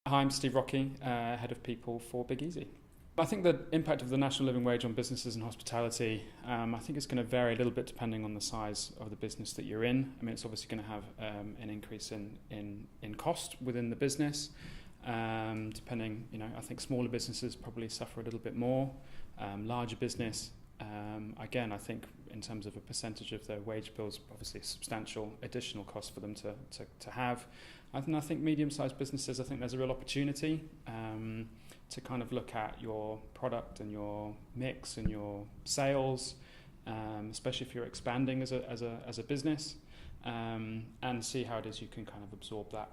Hi, I'm Steve Rockey, Head of People for Big Easy. I think the impact of the national living wage on businesses and hospitality, I think it's going to vary a little bit depending on the size of the business that you're in. I mean, it's obviously going to have an increase in cost within the business. Depending, I think smaller businesses probably suffer a little bit more. Larger business, again, I think in terms of a percentage of their wage bills, obviously a substantial additional cost for them to have. I think medium-sized businesses, I think there's a real opportunity to kind of look at your product and your mix and your sales, especially if you're expanding as a business, and see how it is you can kind of absorb that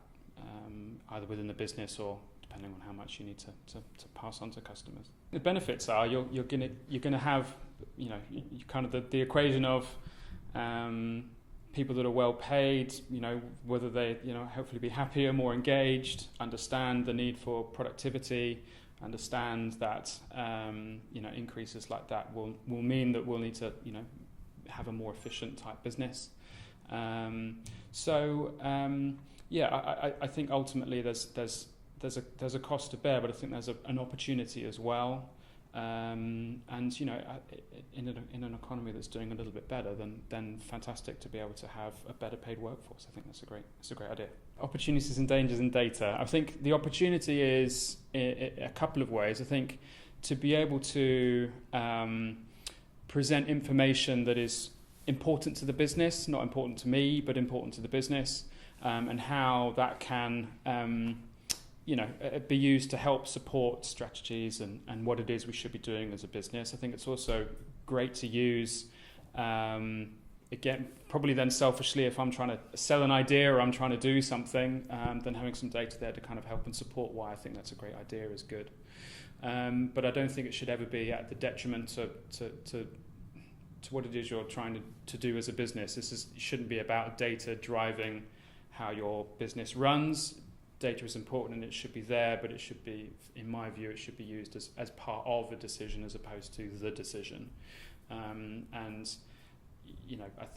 either within the business or depending on how much you need to pass on to customers. The benefits are you're gonna have kind of the equation of people that are well paid, whether they hopefully be happier, more engaged, understand the need for productivity, understand that increases like that will mean that we'll need to have a more efficient type business. I think ultimately there's a cost to bear, but I think there's an opportunity as well. In an economy that's doing a little bit better, then fantastic to be able to have a better paid workforce. I think that's a great idea. Opportunities and dangers in data. I think the opportunity is a couple of ways. I think to be able to present information that is important to the business, not important to me, but important to the business, and how that can be used to help support strategies and what it is we should be doing as a business. I think it's also great to use, again, probably then selfishly, if I'm trying to sell an idea or I'm trying to do something, then having some data there to kind of help and support why I think that's a great idea is good. But I don't think it should ever be at the detriment to what it is you're trying to do as a business. It shouldn't be about data driving how your business runs. Data is important and it should be there, but it should be, in my view, it should be used as part of a decision as opposed to the decision. I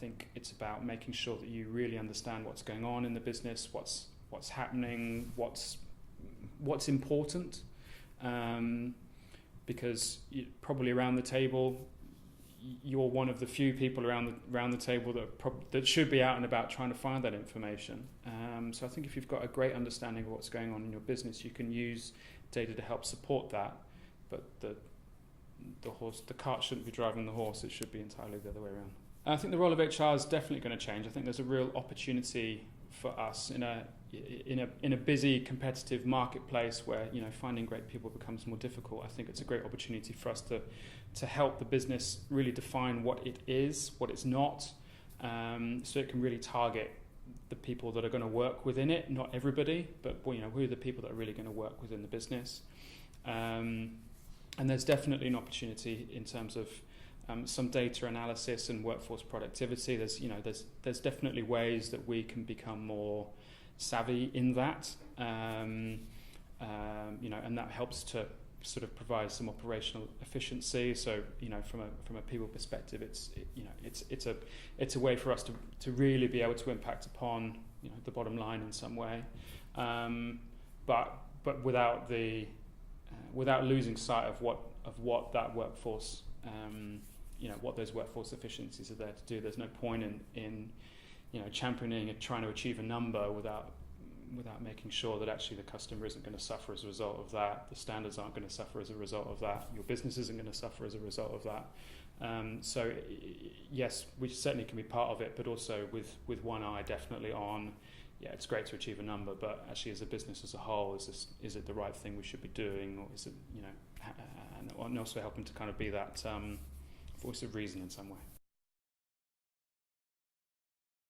think it's about making sure that you really understand what's going on in the business, what's happening, what's important, because probably around the table, you're one of the few people around the table that should be out and about trying to find that information. So I think if you've got a great understanding of what's going on in your business, you can use data to help support that. But the cart shouldn't be driving the horse. It should be entirely the other way around. I think the role of HR is definitely going to change. I think there's a real opportunity for us in a busy, competitive marketplace where finding great people becomes more difficult. I think it's a great opportunity for us to help the business really define what it is, what it's not, so it can really target the people that are going to work within it. Not everybody, but who are the people that are really going to work within the business. And there's definitely an opportunity in terms of some data analysis and workforce productivity. There's definitely ways that we can become more savvy in that, and that helps to sort of provide some operational efficiency. So from a people perspective, it's a way for us to really be able to impact upon the bottom line in some way, but without losing sight of what that workforce what those workforce efficiencies are there to do. There's no point in championing and trying to achieve a number without making sure that actually the customer isn't going to suffer as a result of that, the standards aren't going to suffer as a result of that, your business isn't going to suffer as a result of that. So yes, we certainly can be part of it, but also with one eye definitely on, it's great to achieve a number, but actually as a business as a whole, is it the right thing we should be doing, or is it, and also helping to kind of be that voice of reason in some way.